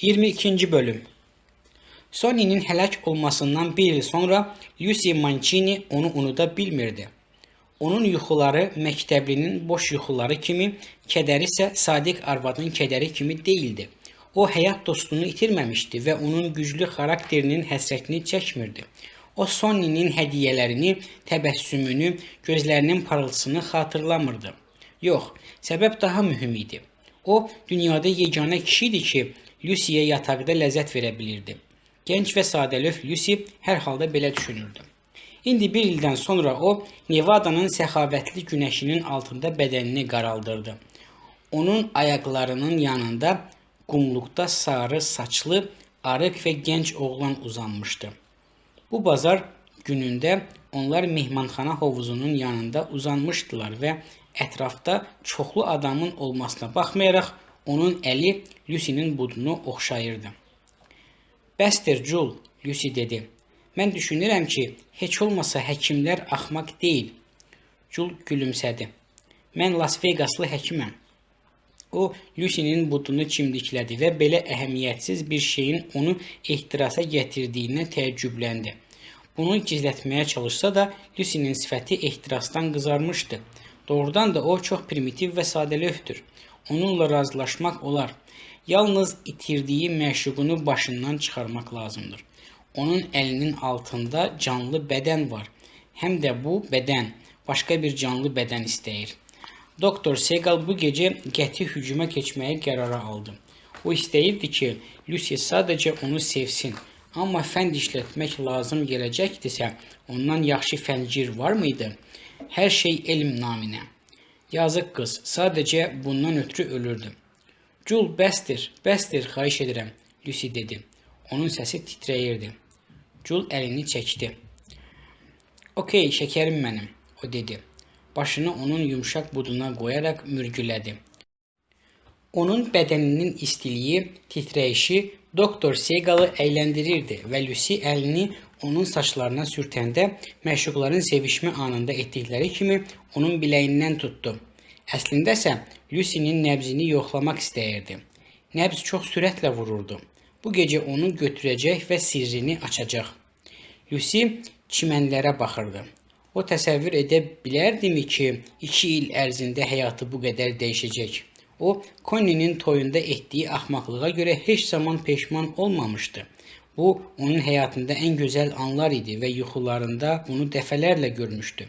22-ci bölüm. Sonny'nin həlak olmasından bir il sonra Lucy Mancini onu unuda bilmirdi. Onun yuxuları məktəblinin boş yuxuları kimi, kədəri isə sadiq arvadın kədəri kimi değildi. O həyat dostunu itirməmişdi və onun güclü xarakterinin həsrətini çəkmirdi. O Sonny'nin hədiyələrini, təbəssümünü, gözlərinin parıltısını xatırlamırdı. Yox, səbəb daha mühüm idi. O, dünyada yeganə kişi idi ki, Lucy'yə yataqda ləzzət verə bilirdi. Gənc və sadəlöv Lucy hər halda belə düşünürdü. İndi bir ildən sonra o, Nevada'nın səxavətli günəşinin altında bədənini qaraldırdı. Onun ayaqlarının yanında qumluqda sarı saçlı, arıq və gənc oğlan uzanmışdı. Bu bazar günündə onlar mehmanxana hovuzunun yanında uzanmışdılar və ətrafda çoxlu adamın olmasına baxmayaraq onun əli Lucy'nin budunu oxşayırdı. Bəsdir, Jul, Lucy dedi. Mən düşünürəm ki, heç olmasa həkimlər axmaq deyil. Jul gülümsədi. Mən Las Vegaslı həkiməm. O, Lucy'nin budunu çimdiklədi və belə əhəmiyyətsiz bir şeyin onu ehtirasa gətirdiyinə təəccübləndi. Bunu gizlətməyə çalışsa da, Lucy'nin sifəti ehtirasdan qızarmışdı. Doğrudan da o çox primitiv və sadəlövdür. Onunla razılaşmaq olar. Yalnız itirdiyi məşuqunu başından çıxarmaq lazımdır. Onun əlinin altında canlı bədən var. Həm də bu bədən başqa bir canlı bədən istəyir. Doktor Segal bu gecə qəti hücuma keçməyə qərara aldı. O istəyirdi ki, Lucy sadəcə onu sevsin. Amma fənd işlətmək lazım gələcəkdirsə, ondan yaxşı fəncir var mıydı? Hər şey elm naminə. Yazıq qız sadəcə bundan ötürü ölürdü. Jul, bəsdir, xahiş edirəm, Lucy dedi. Onun səsi titrəyirdi. Jul əlini çəkdi. Okey, şəkərim mənim, o dedi. Başını onun yumşaq buduna qoyaraq mürgülədi. Onun bədəninin istiliyi, titrəyişi Doktor Segalı əyləndirirdi və Lucy əlini onun saçlarına sürtəndə məşuqların sevişmə anında etdikləri kimi onun biləyindən tutdu. Əslində isə Lucy'nin nəbzini yoxlamaq istəyirdi. Nəbz çox sürətlə vururdu. Bu gecə onu götürəcək və sirrini açacaq. Lucy çimənlərə baxırdı. O təsəvvür edə bilərdimi ki, 2 il ərzində həyatı bu qədər dəyişəcək. O, Connie'nin toyunda etdiyi axmaqlığa görə heç zaman peşman olmamışdı. Bu, onun həyatında ən gözəl anlar idi və yuxularında bunu dəfələrlə görmüşdü.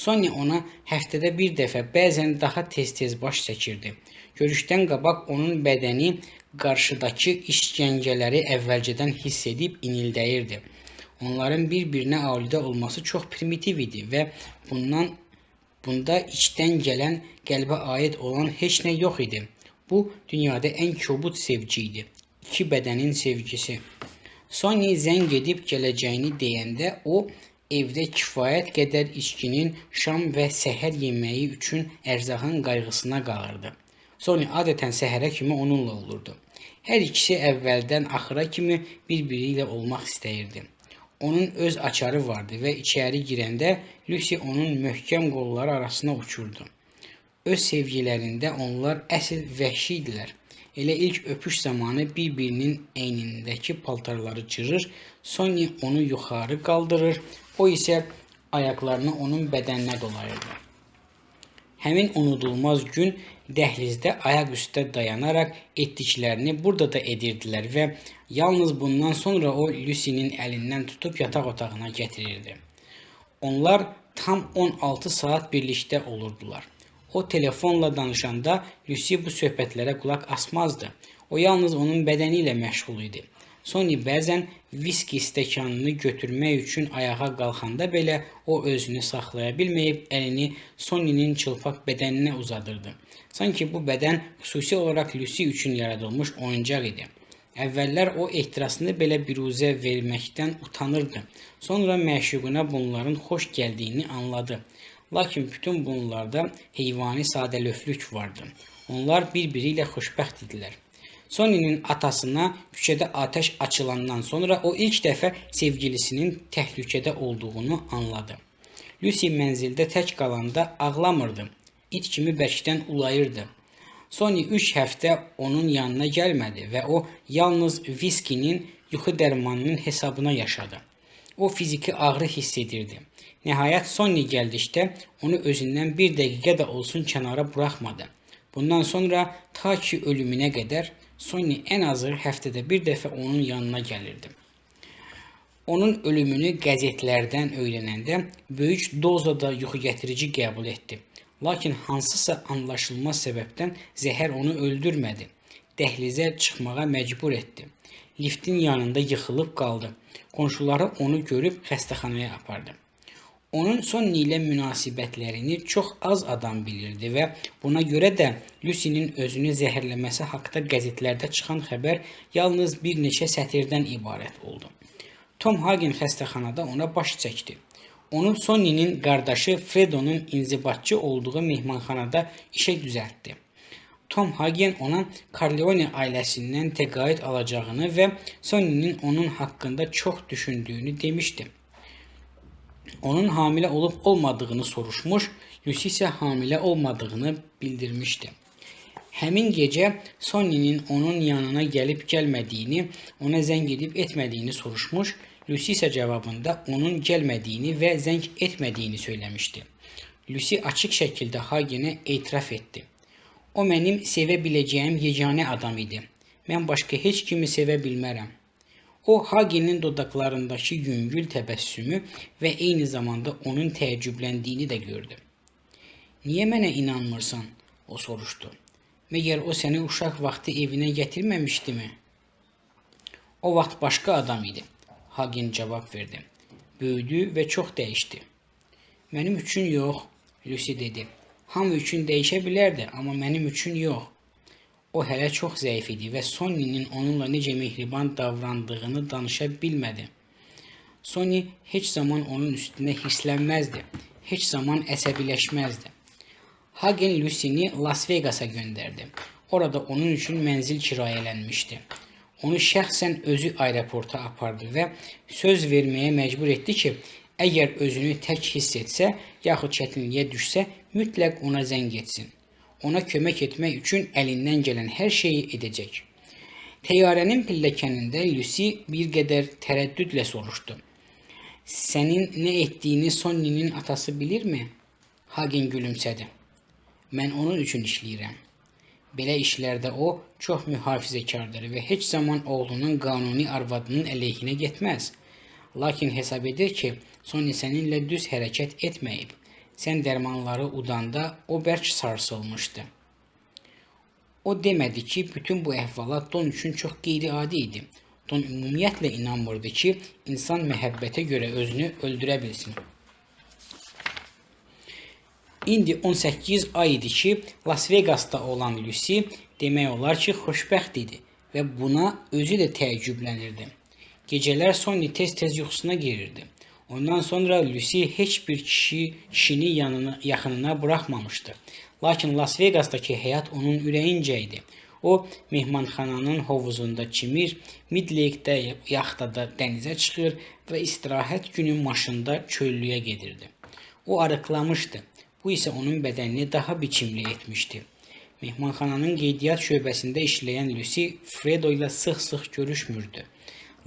Sonya ona həftədə bir dəfə, bəzən daha tez-tez baş çəkirdi. Görüşdən qabaq onun bədəni qarşıdakı işgəncələri əvvəlcədən hiss edib inildəyirdi. Onların bir-birinə aludə olması çox primitiv idi və bunda içdən gələn, qəlbə aid olan heç nə yox idi. Bu, dünyada ən kobud sevgi idi. 2 bədənin sevgisi. Sonya zəng edib gələcəyini deyəndə o, evdə kifayət qədər içkinin, şam və səhər yeməyi üçün ərzağın qayğısına qalırdı. Sonya adətən səhərə kimi onunla olurdu. Hər ikisi əvvəldən axıra kimi bir-biri ilə olmaq istəyirdi. Onun öz açarı vardı və içəri girəndə Lucy onun möhkəm qolları arasına uçurdu. Öz sevgilərində onlar əsl vəhşi idilər. Elə ilk öpüş zamanı bir-birinin əynindəki paltarları cırır, Sonya onu yuxarı qaldırır, o isə ayaqlarını onun bədəninə dolayırdı. Həmin unudulmaz gün dəhlizdə ayaq üstə dayanaraq etdiklərini burada da edirdilər və yalnız bundan sonra o Lucy'nin əlindən tutub yataq otağına gətirirdi. Onlar tam 16 saat birlikdə olurdular. O telefonla danışanda Lucy bu söhbətlərə qulaq asmazdı. O yalnız onun bədəni ilə məşğul idi. Sonya bəzən viski stəkanını götürmək üçün ayağa qalxanda belə o özünü saxlaya bilməyib əlini Sonya'nın çılpaq bədəninə uzadırdı. Sanki bu bədən xüsusi olaraq Lucy üçün yaradılmış oyuncaq idi. Əvvəllər o ehtirasını belə biruzə verməkdən utanırdı. Sonra məşuquna bunların xoş gəldiyini anladı. Lakin bütün bunlarda heyvani sadəlövhlük vardı. Onlar bir-biri ilə xoşbəxt idilər. Sonya'nın atasına küçədə atəş açılandan sonra o ilk dəfə sevgilisinin təhlükədə olduğunu anladı. Lucy mənzildə tək qalanda ağlamırdı. İt kimi bərkdən ulayırdı. Sonny 3 həftə onun yanına gəlmədi və o yalnız viskinin yuxu dərmanının hesabına yaşadı. O fiziki ağrı hiss edirdi. Nəhayət Sonny gəldikdə onu özündən bir dəqiqə də olsun kənara buraxmadı. Bundan sonra ta ki ölümünə qədər Sonny ən azı həftədə bir dəfə onun yanına gəlirdi. Onun ölümünü qəzetlərdən öyrənəndə böyük dozada yuxugətirici qəbul etdi. Lakin hansısa anlaşılmaz səbəbdən zəhər onu öldürmədi. Dəhlizə çıxmağa məcbur etdi. Liftin yanında yıxılıb qaldı. Qonşuları onu görüb xəstəxanaya apardı. Onun Sonny ilə münasibətlərini çox az adam bilirdi və buna görə də Lucy'nin özünü zəhərləməsi haqqında qəzetlərdə çıxan xəbər yalnız bir neçə sətirdən ibarət oldu. Tom Hagen xəstəxanada ona baş çəkdi. Onun Sonny'nin qardaşı Fredo'nun inzibatçı olduğu mehmanxanada işə düzəltdi. Tom Hagen ona Corleone ailəsindən təqaüd alacağını və Sonny'nin onun haqqında çox düşündüyünü demişdi. Onun hamilə olub olmadığını soruşmuş, Lucy isə hamilə olmadığını bildirmişdi. Həmin gecə Sonny'nin onun yanına gəlib gəlmədiyini, ona zəng edib etmədiyini soruşmuş, Lucy isə cavabında onun gəlmədiyini və zəng etmədiyini söyləmişdi. Lucy açıq şəkildə Hagenə etiraf etdi. O mənim sevə biləcəyim yeganə adam idi. Mən başqa heç kimi sevə bilmərəm. O Hagenin dodaqlarındakı yüngül təbəssümü və eyni zamanda onun təəccübləndiyini də gördü. Niyə mənə inanmırsan? O soruşdu. Məgər o səni uşaq vaxtı evinə gətirməmişdimi? O vaxt başqa adam idi. Hagen cavab verdi. Böyüdü və çox dəyişdi. Mənim üçün yox, Lucy dedi. Hamı üçün dəyişə bilərdi, amma mənim üçün yox. O hələ çox zəif idi və Sonny'nin onunla necə mehriban davrandığını danışa bilmədi. Sonny heç zaman onun üstünə hirslənməzdi, heç zaman əsəbiləşməzdi. Hagen Lucy'ni Las Vegas'a göndərdi. Orada onun üçün mənzil kirayələnmişdi. Onu şəxsən özü aeroporta apardı və söz verməyə məcbur etdi ki, əgər özünü tək hiss etsə, yaxud çətinliyə düşsə, mütləq ona zəng etsin. Ona kömək etmək üçün əlindən gələn hər şeyi edəcək. Təyyarənin pilləkənində Lucy bir qədər tərəddüdlə soruşdu. Sənin nə etdiyini Sonny'nin atası bilirmi? Hagen gülümsədi. Mən onun üçün işləyirəm. Belə işlərdə o çox mühafizəkardır və heç zaman oğlunun qanuni arvadının əleyhinə getməz. Lakin hesab edir ki, Sonny səninlə düz hərəkət etməyib. Sən dərmanları udanda o bərk sarsılmışdı. O demədi ki, bütün bu əhvalat Don üçün çox qeyri-adi idi. Don ümumiyyətlə inanmırdı ki, insan məhəbbətə görə özünü öldürə bilsin. İndi 18 ay idi ki, Las Vegas'ta olan Lucy demək olar ki, xoşbəxt idi və buna özü də təəccüblənirdi. Gecələr Sonny tez-tez yuxusuna girirdi. Ondan sonra Lucy heç bir kişini yaxınına buraxmamışdı. Lakin Las Vegas'dakı həyat onun ürəyincə idi. O, mehmanxananın hovuzunda çimir, Midlake'də yaxtada dənizə çıxır və istirahət günü maşında çöllüyə gedirdi. O arıqlamışdı. Bu isə onun bədənini daha biçimli etmişdi. Mehmanxananın qeydiyyat şöbəsində işləyən Lucy Fredo ilə sıx-sıx görüşmürdü.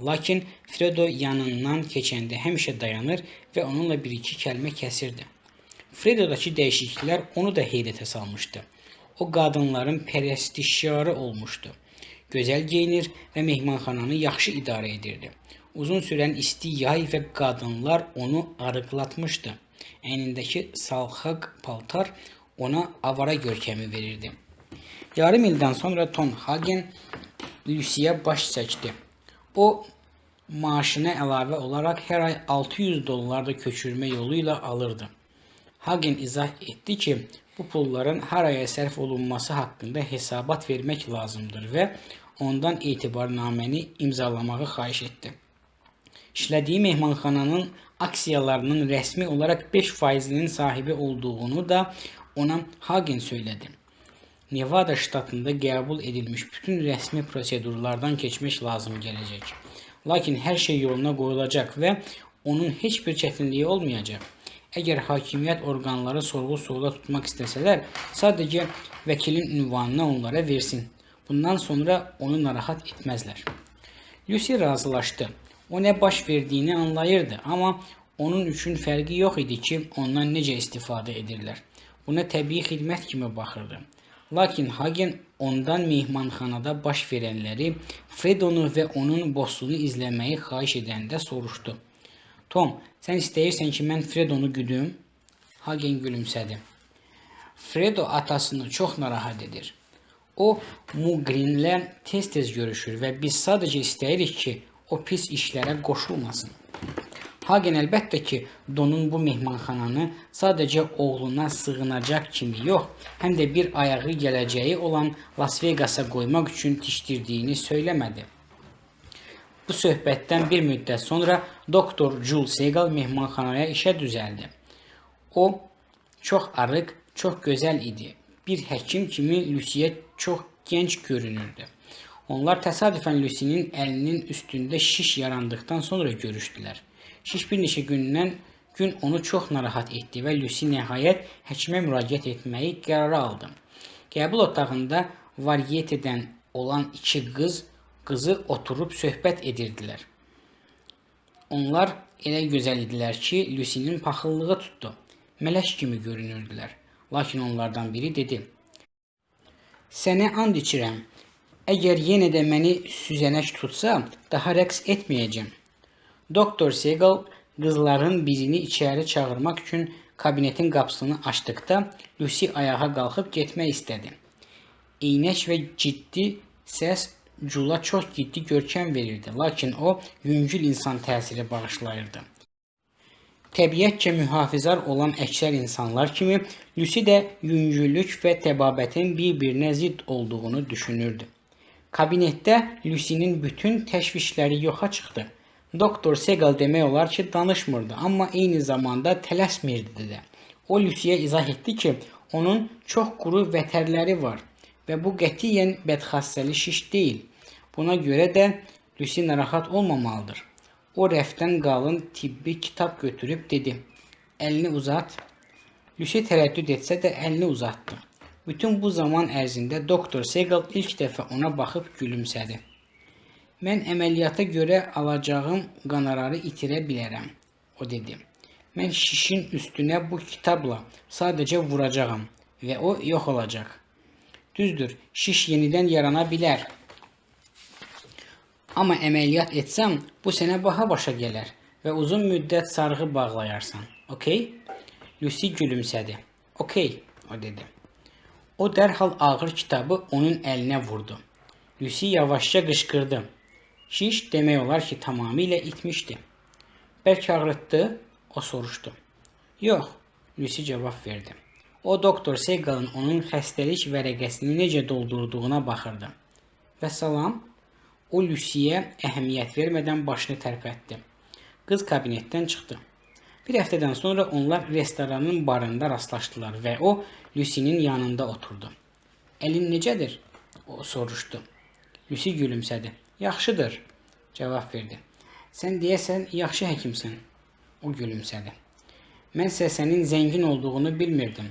Lakin Fredo yanından keçəndə həmişə dayanır və onunla bir-iki kəlmə kəsirdi. Fredodakı dəyişikliklər onu da heyrətə salmışdı. O qadınların pərəstişkarı olmuşdu. Gözəl geyinir və mehmanxananı yaxşı idarə edirdi. Uzun sürən isti yay və qadınlar onu arıqlatmışdı. Əynindəki salxaq paltar ona avara görkəmi verirdi. Yarım ildən sonra Tom Hagen Lucy'yə baş çəkdi. O, maaşına əlavə olaraq hər ay $600 da köçürmə yolu ilə alırdı. Hagen izah etdi ki, bu pulların hər aya sərf olunması haqqında hesabat vermək lazımdır və ondan etibarnaməni imzalamağı xahiş etdi. İşlədiyi mehmanxananın aksiyalarının rəsmi olaraq 5%-nin sahibi olduğunu da ona Hagen söylədi. Nevada ştatında qəbul edilmiş bütün rəsmi prosedurlardan keçmək lazım gələcək. Lakin hər şey yoluna qoyulacaq və onun heç bir çətinliyi olmayacaq. Əgər hakimiyyət orqanları sorğu-suala tutmaq istəsələr, sadəcə vəkilin ünvanını onlara versin. Bundan sonra onu narahat etməzlər. Lucy razılaşdı. O nə baş verdiyini anlayırdı, amma onun üçün fərqi yox idi ki, ondan necə istifadə edirlər. Buna təbii xidmət kimi baxırdı. Lakin Hagen ondan mehmanxanada baş verənləri, Fredonu və onun bossunu izləməyi xahiş edəndə soruşdu. Tom, sən istəyirsən ki, mən Fredonu güdüm? Hagen gülümsədi. Fredo atasını çox narahat edir. O, Mugrinlə tez-tez görüşür və biz sadəcə istəyirik ki, o pis işlərə qoşulmasın. Hagen əlbəttə ki, Donun bu mehmanxananı sadəcə oğluna sığınacaq kimi yox, həm də bir ayağı gələcəyi olan Las Vegas'a qoymaq üçün tikdirdiyini söyləmədi. Bu söhbətdən bir müddət sonra Doktor Jules Segal mehmanxanaya işə düzəldi. O, çox arıq, çox gözəl idi. Bir həkim kimi Lucy'yə çox gənc görünürdü. Onlar təsadüfən Lucy'nin əlinin üstündə şiş yarandıqdan sonra görüşdülər. Şiş bir neçə gün onu çox narahat etdi və Lucy nəhayət həkimə müraciət etməyi qərara aldı. Qəbul otağında varietədən olan iki qızı oturub söhbət edirdilər. Onlar elə gözəl idilər ki, Lucy'nin paxıllığı tutdu. Mələk kimi görünürdülər. Lakin onlardan biri dedi: "Sənə and içirəm. Əgər yenə də məni süzənək tutsa, daha rəqs etməyəcəm." Doktor Segal qızların birini içəri çağırmaq üçün kabinetin qapısını açdıqda Lucy ayağa qalxıb getmək istədi. Eynək və ciddi səs Jula çox ciddi görkəm verirdi, lakin o yüngül insan təsiri bağışlayırdı. Təbiətcə mühafizar olan əksər insanlar kimi Lucy də yüngüllük və təbabətin bir-birinə zidd olduğunu düşünürdü. Kabinetdə Lucy'nin bütün təşvişləri yoxa çıxdı. Doktor Segal demək olar ki, danışmırdı, amma eyni zamanda tələsmirdi də. O Lucy'yə izah etdi ki, onun çox quru vətərləri var və bu qətiyyən bədxassəli şiş deyil. Buna görə də Lucy narahat olmamalıdır. O rəfdən qalın tibbi kitab götürüb dedi: "Əlini uzat." Lucy tərəddüd etsə də əlini uzatdı. Bütün bu zaman ərzində Doktor Segal ilk dəfə ona baxıb gülümsədi. "Mən əməliyyata görə alacağım qanararı itirə bilərəm," o dedi. "Mən şişin üstünə bu kitabla sadəcə vuracağam və o yox olacaq. Düzdür, şiş yenidən yarana bilər. Amma əməliyyat etsəm, bu sənə baha başa gələr və uzun müddət sarğı bağlayarsan. Okey?" Lucy gülümsədi. "Okey," o dedi. O dərhal ağır kitabı onun əlinə vurdu. Lucy yavaşca qışqırdı. Şiş demək olar ki, tamamilə itmişdi. "Bəlkə ağrıtdı?" o soruşdu. "Yox," Lucy cavab verdi. O, Doktor Segal'ın onun xəstəlik vərəqəsini necə doldurduğuna baxırdı. "Və salam." O Lucy'yə əhəmiyyət vermədən başını tərpətdi. Qız kabinetdən çıxdı. Bir həftədən sonra onlar restoranın barında rastlaşdılar və o Lucy'nin yanında oturdu. "Əlin necədir?" o soruşdu. Lucy gülümsədi. "Yaxşıdır," cavab verdi. "Sən deyəsən yaxşı həkimsən," o gülümsədi. "Mənsə sənin zəngin olduğunu bilmirdim.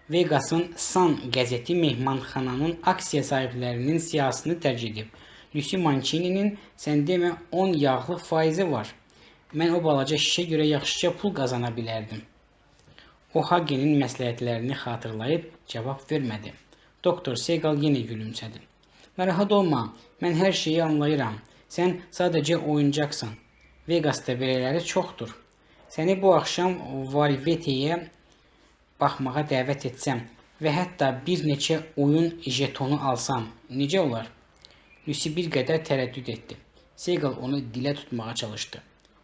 Vegas'ın Sun qəzeti mehmanxananın aksiya sahiblərinin siyasını dərc edib. Lucy Mancini'nin sən demə 10 yağlı faizi var. Mən o balaca şişə görə yaxşıca pul qazana bilərdim." O Hagen'in məsləhətlərini xatırlayıb cavab vermədi. Doktor Segal yenə gülümsədi. "Narahat olma, mən hər şeyi anlayıram. Sən sadəcə oyuncaqsan. Vegas'da belələri çoxdur. Səni bu axşam Valvetəyə baxmağa dəvət etsəm və hətta bir neçə oyun jetonu alsam, necə olar?" Lucy bir qədər tərəddüd etdi. Segal onu dilə tutmağa çalışdı.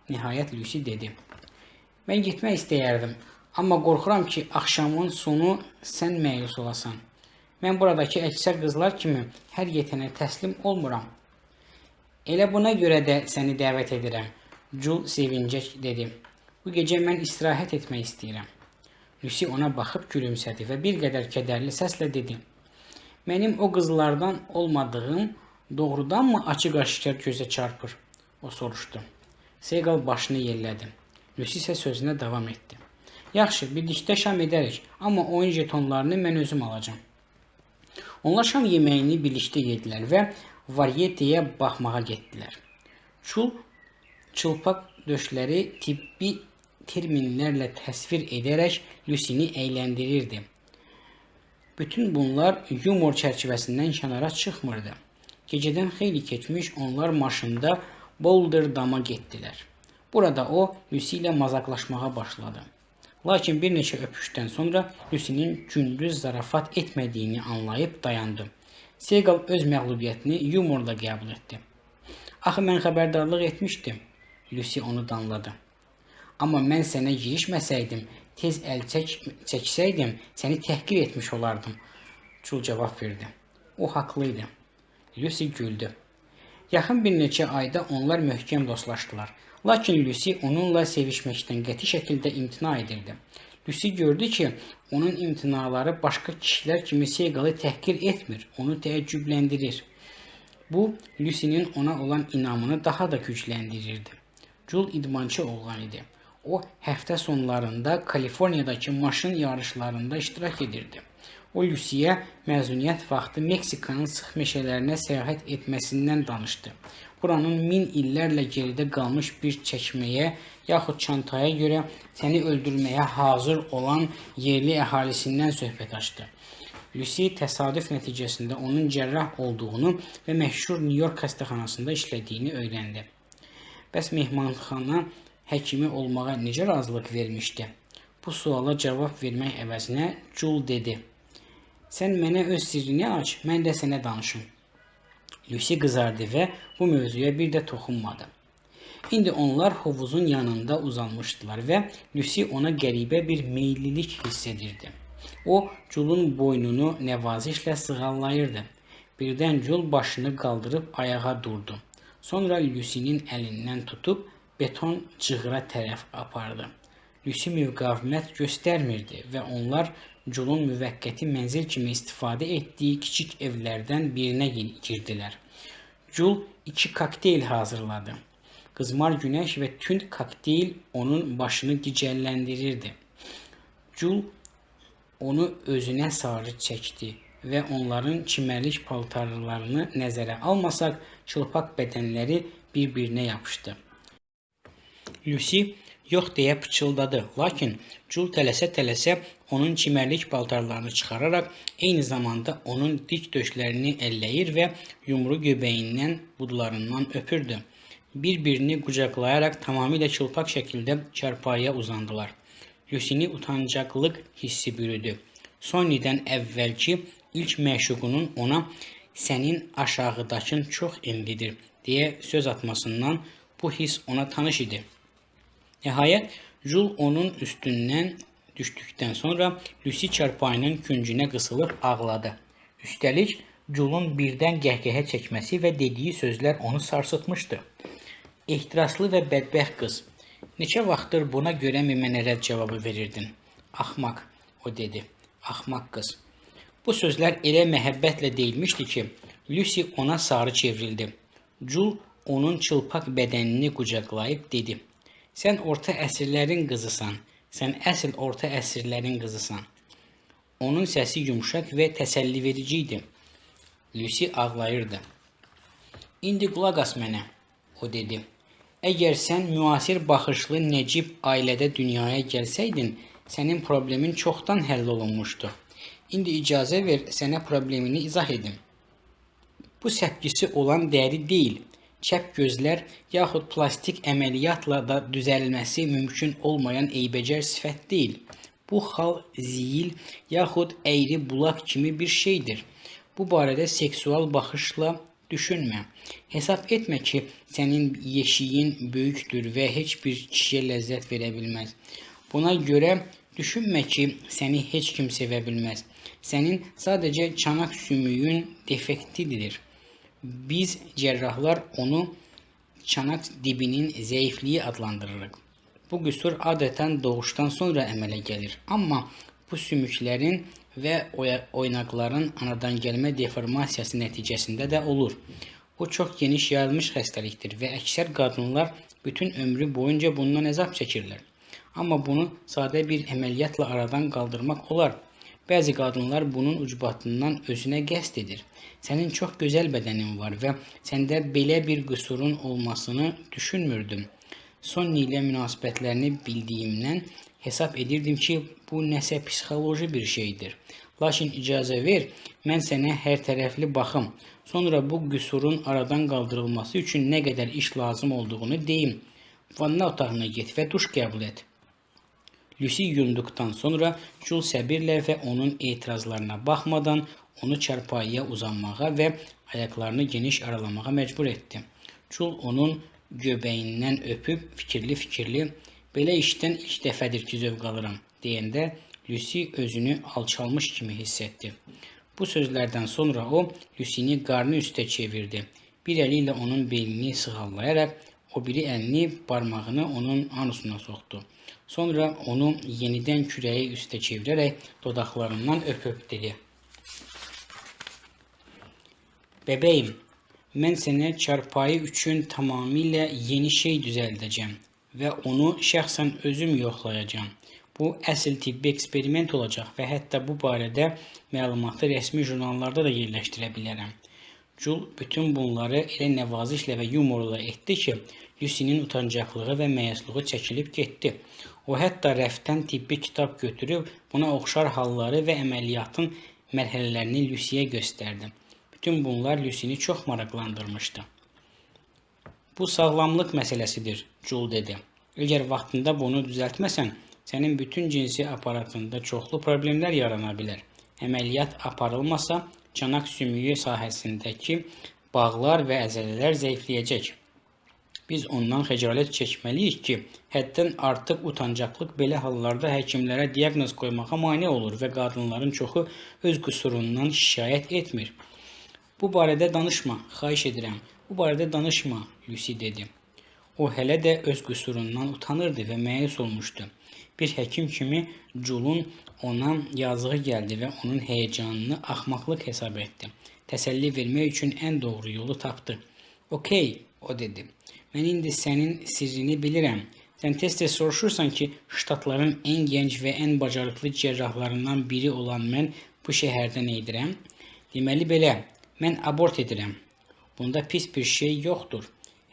Nəhayət Lucy dedi: "Mən getmək istəyərdim, amma qorxuram ki, axşamın sonu sən məyus olasan. Mən buradakı əksər qızlar kimi hər yetənə təslim olmuram." "Elə buna görə də səni dəvət edirəm," Jul sevincək dedi. "Bu gecə mən istirahət etmək istəyirəm." Lucy ona baxıb gülümsədi və bir qədər kədərli səslə dedi: "Mənim o qızlardan olmadığım doğrudanmı açıq-aşkar gözə çarpır?" o soruşdu. Segal başını yellədi. Lucy isə sözünə davam etdi. Yaxşı, birlikdə şam edərik, amma oyun jetonlarını mən özüm alacağam. Onlar şam yeməyini birlikdə yedilər və varietəyə baxmağa getdilər. Çul çılpaq döşləri tibbi terminlərlə təsvir edərək Lucy'ni əyləndirirdi. Bütün bunlar yumor çərçivəsindən kənara çıxmırdı. Gecədən xeyli keçmiş onlar maşında Boulder Dama getdilər. Burada o, Lucy ilə mazaqlaşmağa başladı. Lakin bir neçə öpüşdən sonra Lucy'nin gündüz zarafat etmədiyini anlayıb dayandı. Segal öz məğlubiyyətini yumorla qəbul etdi. Axı mən xəbərdarlıq etmişdim. Lucy onu danladı. Amma mən sənə girişməsəydim, tez əl çəksəydim, səni təhqir etmiş olardım. Çul cavab verdi. O haqlıydı. Lucy güldü. Yaxın bir neçə ayda onlar möhkəm dostlaşdılar. Lakin Lucy onunla sevişməkdən qəti şəkildə imtina edirdi. Lucy gördü ki, onun imtinaları başqa kişilər kimi Segalı təhqir etmir, onu təəccübləndirir. Bu, Lucy'nin ona olan inamını daha da gücləndirirdi. Jul idmançı oğlan idi. O, həftə sonlarında Kaliforniyadakı maşın yarışlarında iştirak edirdi. O, Lucy'yə məzuniyyət vaxtı Meksikanın sıx meşələrinə səyahət etməsindən danışdı. Buranın 1000 illərlə geridə qalmış bir çəkməyə yaxud çantaya görə səni öldürməyə hazır olan yerli əhalisindən söhbət açdı. Lucy təsadüf nəticəsində onun cərrah olduğunu və məşhur New York xəstəxanasında işlədiyini öyrəndi. Bəs mehmanxana həkimi olmağa necə razılıq vermişdi? Bu suala cavab vermək əvəzinə Jul dedi. Sən mənə öz sirrini aç, mən də sənə danışım. Lucy qızardı və bu mövzuya bir də toxunmadı. İndi onlar hovuzun yanında uzanmışdılar və Lucy ona qəribə bir meyillilik hiss edirdi. O, Jul'un boynunu nəvazişlə sığallayırdı. Birdən Jul başını qaldırıb ayağa durdu. Sonra Lucy'nin əlindən tutub beton cığıra tərəf apardı. Lucy müqavimət göstərmirdi və onlar Jul'un müvəqqəti mənzil kimi istifadə etdiyi kiçik evlərdən birinə girdilər. Jul 2 kokteyl hazırladı. Qızmar günəş və tünd kokteyl onun başını gicəlləndirirdi. Jul onu özünə sarı çəkdi və onların çimərlik paltarlarını nəzərə almasaq, çılpaq bədənləri bir-birinə yapışdı. Lucy yox deyə pıçıldadı, lakin Jul tələsə-tələsə onun çimərlik paltarlarını çıxararaq eyni zamanda onun dik döşlərini əlləyir və yumru göbəyindən budlarından öpürdü. Bir-birini qucaqlayaraq tamamilə çılpaq şəkildə çarpayıya uzandılar. Lucy'ni utancaqlıq hissi bürüdü. Sonny'dən əvvəlki ilk məşuqunun ona sənin aşağıdakın çox enlidir deyə söz atmasından bu hiss ona tanış idi. Nəhayət, Jul onun üstündən düşdükdən sonra Lucy çarpayının küncünə qısılıb ağladı. Üstəlik, Jul'un birdən qəhqəhə çəkməsi və dediyi sözlər onu sarsıtmışdı. Ehtiraslı və bədbəxt qız, neçə vaxtdır buna görə mənə rədd cavabı verirdin? Axmaq, o dedi. Axmaq qız. Bu sözlər elə məhəbbətlə deyilmişdi ki, Lucy ona sarı çevrildi. Jul onun çılpaq bədənini qucaqlayıb dedi. Sən orta əsrlərin qızısan. Sən əsl orta əsrlərin qızısan. Onun səsi yumuşaq və təsəlli verici idi. Lucy ağlayırdı. İndi qulaq as mənə, o dedi. Əgər sən müasir baxışlı Nəcib ailədə dünyaya gəlsəydin, sənin problemin çoxdan həll olunmuşdu. İndi icazə ver, sənə problemini izah edim. Bu səpkisi olan dəri deyil. Çəp gözlər, yaxud plastik əməliyyatla da düzəlməsi mümkün olmayan eybəcər sifət deyil. Bu xal ziyil, yaxud əyri bulaq kimi bir şeydir. Bu barədə seksual baxışla düşünmə. Hesab etmə ki, sənin yeşiyin böyükdür və heç bir kişiyə ləzzət verə bilməz. Buna görə düşünmə ki, səni heç kim sevə bilməz. Sənin sadəcə çanaq sümüyün defektidir. Biz cərrahlar onu çanaq dibinin zəifliyi adlandırırıq. Bu qüsur adətən doğuşdan sonra əmələ gəlir. Amma bu sümüklərin və oynaqların anadan gəlmə deformasiyası nəticəsində də olur. Bu çox geniş yayılmış xəstəlikdir və əksər qadınlar bütün ömrü boyunca bundan əzab çəkirlər. Amma bunu sadə bir əməliyyatla aradan qaldırmaq olar. Bəzi qadınlar bunun ucbatından özünə qəsd edir. Sənin çox gözəl bədənin var və səndə belə bir qüsurun olmasını düşünmürdüm. Sonny ilə münasibətlərini bildiyimdən hesab edirdim ki, bu nəsə psixoloji bir şeydir. Lakin icazə ver, mən sənə hər tərəfli baxım. Sonra bu qüsurun aradan qaldırılması üçün nə qədər iş lazım olduğunu deyim. Vanna otağına get və duş qəbul et. Lucy yuyunduqdan sonra Jul səbirlə və onun etirazlarına baxmadan onu çarpayıya uzanmağa və ayaqlarını geniş aralamağa məcbur etdi. Jul onun göbəyindən öpüb fikirli-fikirli "Belə işdən ilk dəfədir ki, zövq alıram" deyəndə Lucy özünü alçalmış kimi hiss etdi. Bu sözlərdən sonra o Lucy'ni qarnı üstə çevirdi. Bir əli ilə onun belini sığallayaraq o biri əlini barmağını onun anusuna soxdu. Sonra onu yenidən kürəyi üstə çevirərək dodaqlarından öpüb dedi. Bəbəyim, mən sənə çarpayı üçün tamamilə yeni şey düzəldəcəm və onu şəxsən özüm yoxlayacağam. Bu əsl tibbi eksperiment olacaq və hətta bu barədə məlumatı rəsmi jurnallarda da yerləşdirə bilərəm. Jul bütün bunları elə nəvazişlə və yumorla etdi ki, Lucy'nin utancaqlığı və məyusluğu çəkilib getdi. O hətta rəfdən tibbi kitab götürüb buna oxşar halları və əməliyyatın mərhələlərini Lucy'yə göstərdi. Bütün bunlar Lucy'ni çox maraqlandırmışdı. Bu sağlamlıq məsələsidir, Jul dedi. Əgər vaxtında bunu düzəltməsən, sənin bütün cinsi aparatında çoxlu problemlər yarana bilər. Əməliyyat aparılmasa, çanaq sümüyü sahəsindəki bağlar və əzələlər zəifləyəcək. Biz ondan xəcalət çəkməliyik ki, həddən artıq utancaqlıq belə hallarda həkimlərə diaqnoz qoymağa mane olur və qadınların çoxu öz qüsurundan şikayət etmir. Bu barədə danışma, xahiş edirəm. Bu barədə danışma, Lucy dedi. O hələ də öz qüsurundan utanırdı və məyus olmuşdu. Bir həkim kimi Jul'un ona yazığı gəldi və onun həyəcanını axmaqlıq hesab etdi. Təsəlli vermək üçün ən doğru yolu tapdı. Okey, o dedi. Mən indi sənin sirrini bilirəm. Sən tez-tez soruşursan ki, ştatların ən gənc və ən bacarıqlı cərrahlarından biri olan mən bu şəhərdə nə edirəm? Deməli belə, mən abort edirəm. Bunda pis bir şey yoxdur.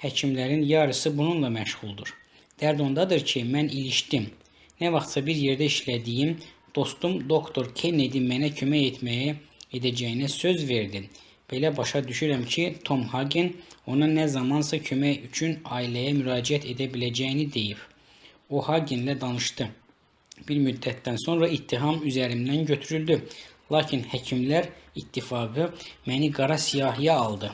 Həkimlərin yarısı bununla məşğuldur. Dərd ondadır ki, mən ilişdim. Nə vaxtsa bir yerdə işlədiyim dostum doktor Kennedy mənə kömək edəcəyinə söz verdi. Belə başa düşürəm ki, Tom Hagen ona nə zamansa kömək üçün ailəyə müraciət edə biləcəyini deyib. O Hagenlə danışdı. Bir müddətdən sonra ittiham üzərimdən götürüldü. Lakin həkimlər ittifaqı məni qara siyahıya aldı.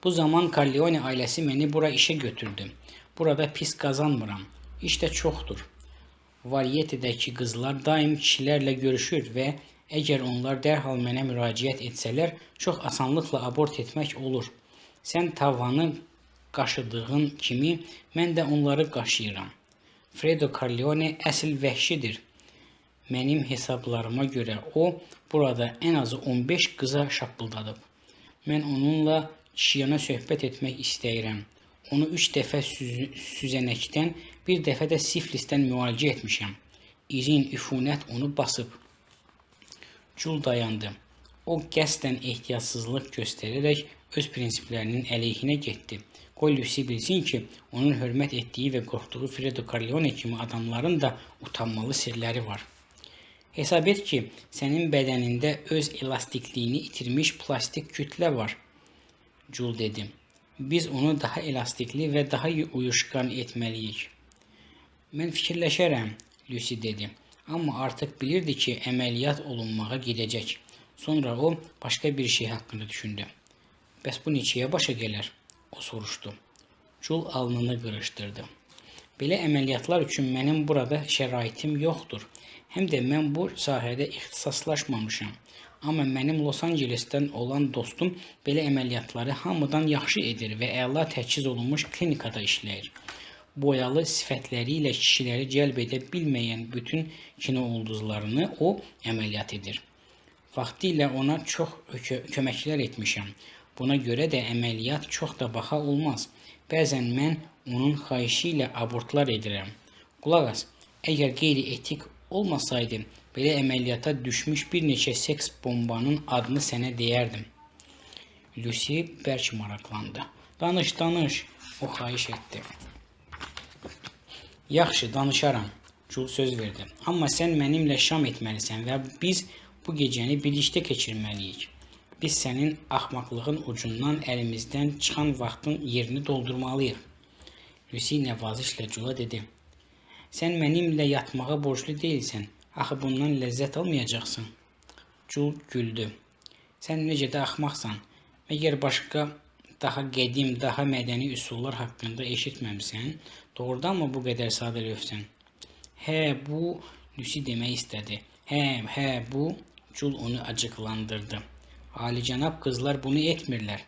Bu zaman Corleone ailəsi məni bura işə götürdü. Burada pis qazanmıram. İş də çoxdur. Varietədəki qızlar daim kişilərlə görüşür və əgər onlar dərhal mənə müraciət etsələr, çox asanlıqla abort etmək olur. Sən tavanı qaşıdığın kimi, mən də onları qaşıyıram. Fredo Corleone əsl vəhşidir. Mənim hesablarıma görə o, burada ən azı 15 qıza şappıldadıb. Mən onunla kişiyana söhbət etmək istəyirəm. Onu 3 dəfə süzənəkdən, bir dəfə də siflisdən müalicə etmişəm. İzin, üfunət onu basıb. Jul dayandı. O qəsdən ehtiyatsızlıq göstərərək öz prinsiplərinin əleyhinə getdi. Qoy Lucy bilsin ki, onun hörmət etdiyi və qorxduğu Fredo Corleone kimi adamların da utanmalı sirləri var. Hesab et ki, sənin bədənində öz elastikliyini itirmiş plastik kütlə var, Jul dedi. Biz onu daha elastikli və daha uyuşqan etməliyik. Mən fikirləşərəm, Lucy dedi. Amma artıq bilirdi ki, əməliyyat olunmağa gedəcək. Sonra o, başqa bir şey haqqında düşündü. Bəs bu neçəyə başa gələr? O soruşdu. Jul alnını qırışdırdı. Belə əməliyyatlar üçün mənim burada şəraitim yoxdur. Həm də mən bu sahədə ixtisaslaşmamışam. Amma mənim Los Angelesdən olan dostum belə əməliyyatları hamıdan yaxşı edir və əla təchiz olunmuş klinikada işləyir. Boyalı sifətləri ilə kişiləri cəlb edə bilməyən bütün kino ulduzlarını o əməliyyat edir. Vaxtilə ona çox köməklər etmişəm. Buna görə də əməliyyat çox da baha olmaz. Bəzən mən onun xahişi ilə abortlar edirəm. Qulaq as, Əgər qeyri-etik olmasaydı, belə əməliyyata düşmüş bir neçə seks bombanın adını sənə deyərdim. Lucy bərk maraqlandı. Danış, danış, o xahiş etdi. Yaxşı, danışaram, Jul söz verdi. Amma sən mənimlə şam etməlisən və biz bu gecəni birlikdə keçirməliyik. Biz sənin axmaqlığın ucundan əlimizdən çıxan vaxtın yerini doldurmalıyıq. Lucy nəvazişlə Jula dedi. Sən mənimlə yatmağa borclu deyilsən. Axı bundan ləzzət almayacaqsın. Jul güldü. Sən necə də axmaqsan. Məgər başqa daha qədim, daha mədəni üsullar haqqında eşitməmsən? Doğrudanmı bu qədər sadəlövsən? Hə, bu, Lucy demək istədi. Hə, bu, Jul onu acıqlandırdı. Alicənab qızlar bunu etmirlər.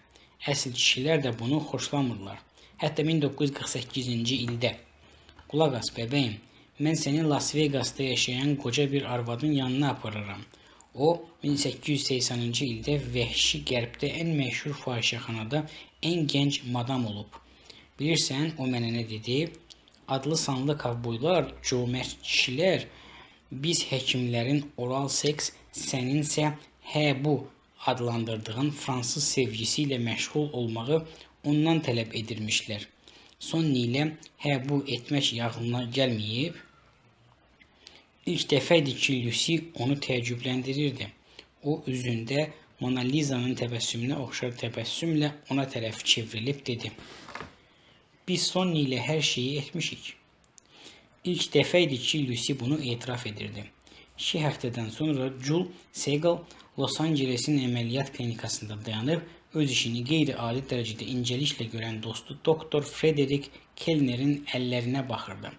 Əsl kişilər də bunu xoşlamırlar. Hətta 1948-ci ildə. Qulaq as, bəbəyim, mən səni Las Vegasda yaşayan qoca bir arvadın yanına aparıram. O, 1880-ci ildə vəhşi qərbdə ən məşhur fahişəxanada ən gənc madam olub. Bilirsən, o mənə nə dedi? Adlı sanlı kovboylar, cömert kişilər, biz həkimlərin oral seks, səninsə hə bu adlandırdığın fransız sevgisi ilə məşğul olmağı ondan tələb edirmişlər. Sonny ilə hə bu etmək ağlına gəlməyib. İlk dəfə idi ki, Lucy onu təəccübləndirirdi. O, üzündə Mona Lisa'nın təbəssümünə oxşar təbəssümlə ona tərəf çevrilib dedi. Biz Sonny ilə hər şeyi etmişik. İlk dəfə idi ki, Lucy bunu etiraf edirdi. 2 həftədən sonra Jul Segal Los Angeles'in əməliyyat klinikasında dayanıb, öz işini qeyri-adi dərəcədə incəliklə görən dostu Doktor Frederick Kellner'in əllərinə baxırdı.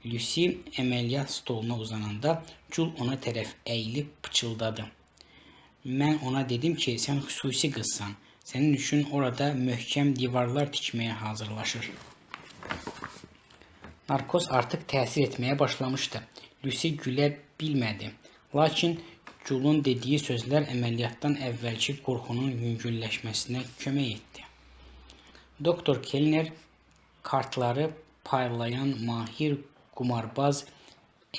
Lucy əməliyyat stoluna uzananda Jul ona tərəf əyilib pıçıldadı. Mən ona dedim ki, sən xüsusi qızsan. Sənin üçün orada möhkəm divarlar tikməyə hazırlaşır. Narkoz artıq təsir etməyə başlamışdı. Lucy gülə bilmədi. Lakin Jul'un dediyi sözlər əməliyyatdan əvvəlki qorxunun yüngülləşməsinə kömək etdi. Doktor Kellner kartları parlayan mahir qumarbaz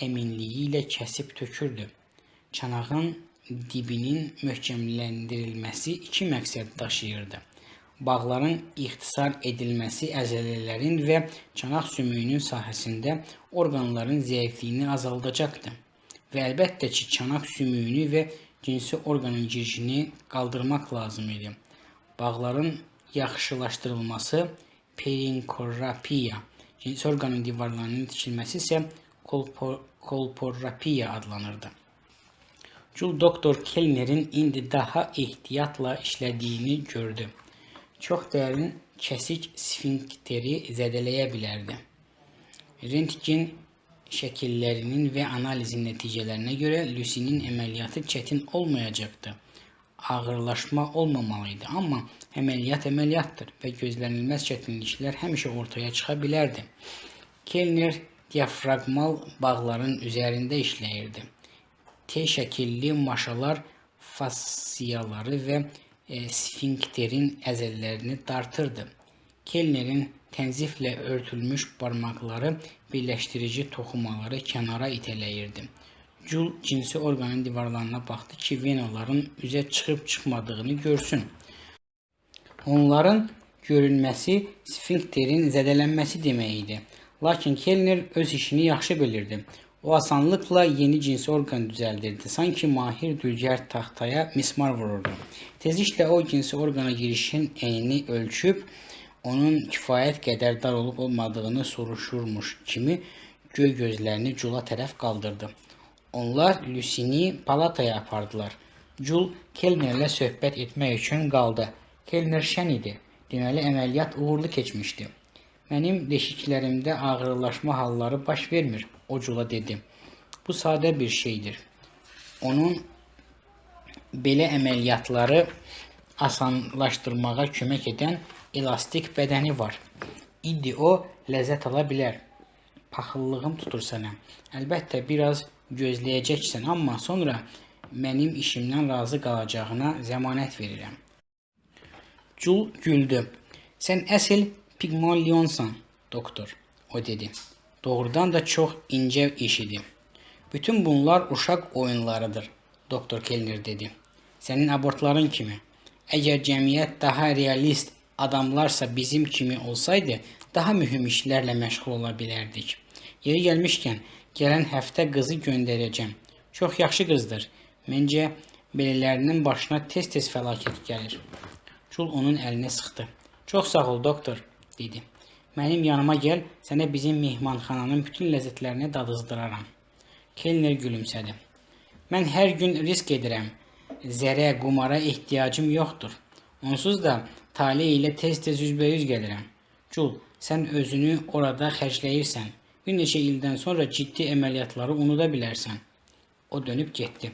əminliyi ilə kəsib tökürdü. Çanağın dibinin möhkəmləndirilməsi 2 məqsəd daşıyırdı. Bağların ixtisar edilməsi əzələlərin və çanaq sümüyünün sahəsində orqanların zəifliyini azaldacaqdı. Və əlbəttə ki, çanaq sümüyünü və cinsi orqanın girişini qaldırmaq lazım idi. Bağların yaxşılaşdırılması perinkorapiya, cinsi orqanın divarlarının tikilməsi isə kolporapiya adlanırdı. Jul Doktor Kellner'in indi daha ehtiyatla işlədiyini gördü. Çox dərin kəsik sfinkteri zədələyə bilərdi. Rentgen şəkillərinin və analizin nəticələrinə görə Lucy'nin əməliyyatı çətin olmayacaqdı. Ağırlaşma olmamalıydı, amma əməliyyat əməliyyatdır və gözlənilməz çətinliklər həmişə ortaya çıxa bilərdi. Kellner diafragmal bağların üzərində işləyirdi. T şəkilli maşalar fasciyaları və sfinkterin əzəllərini dartırdı. Kellner'in tənziflə örtülmüş barmaqları birləşdirici toxumaları kənara itələyirdi. Jul cinsi orqanın divarlarına baxdı ki, venaların üzə çıxıb-çıxmadığını görsün. Onların görünməsi sfinkterin zədələnməsi demək idi. Lakin Kellner öz işini yaxşı bilirdi. O asanlıqla yeni cinsi orqan düzəldirdi. Sanki mahir dülgər taxtaya mismar vururdu. Tezliklə o cinsi orqana girişin enini ölçüb, onun kifayət qədər dar olub olmadığını soruşurmuş kimi göy gözlərini Jul'a tərəf qaldırdı. Onlar Lucy'ni palataya apardılar. Jul Kellner'lə söhbət etmək üçün qaldı. Kellner şən idi. Deməli, əməliyyat uğurlu keçmişdi. Mənim deşiklərimdə ağırlaşma halları baş vermir, o Jul'a dedi. Bu sadə bir şeydir. Onun belə əməliyyatları asanlaşdırmağa kömək edən elastik bədəni var. İndi o ləzzət ala bilər. Paxıllığım tutur sənə. Əlbəttə, biraz gözləyəcəksən, amma sonra mənim işimdən razı qalacağına zəmanət verirəm. Jul güldü. Sən əsl Pigmalionsan, doktor, o dedi. Doğrudan da çox incə iş idi. Bütün bunlar uşaq oyunlarıdır, Doktor Kellner dedi. Sənin abortların kimi. Əgər cəmiyyət daha realist adamlarsa bizim kimi olsaydı, daha mühüm işlərlə məşğul ola bilərdik. Yeri gəlmişkən, gələn həftə qızı göndərəcəm. Çox yaxşı qızdır. Məncə, belələrinin başına tez-tez fəlakət gəlir. Jul onun əlinə sıxdı. Çox sağ ol, doktor, dedi. Mənim yanıma gəl, sənə bizim mehmanxananın bütün ləzzətlərini dadızdıraram. Kellner gülümsədi. Mən hər gün risk edirəm. Zərə, qumara ehtiyacım yoxdur. Onsuz da tale ilə tez-tez üzbəyüz gəlirəm. Jul, sən özünü orada xərcləyirsən. Bir neçə ildən sonra ciddi əməliyyatları unuda bilərsən. O dönüb getdi.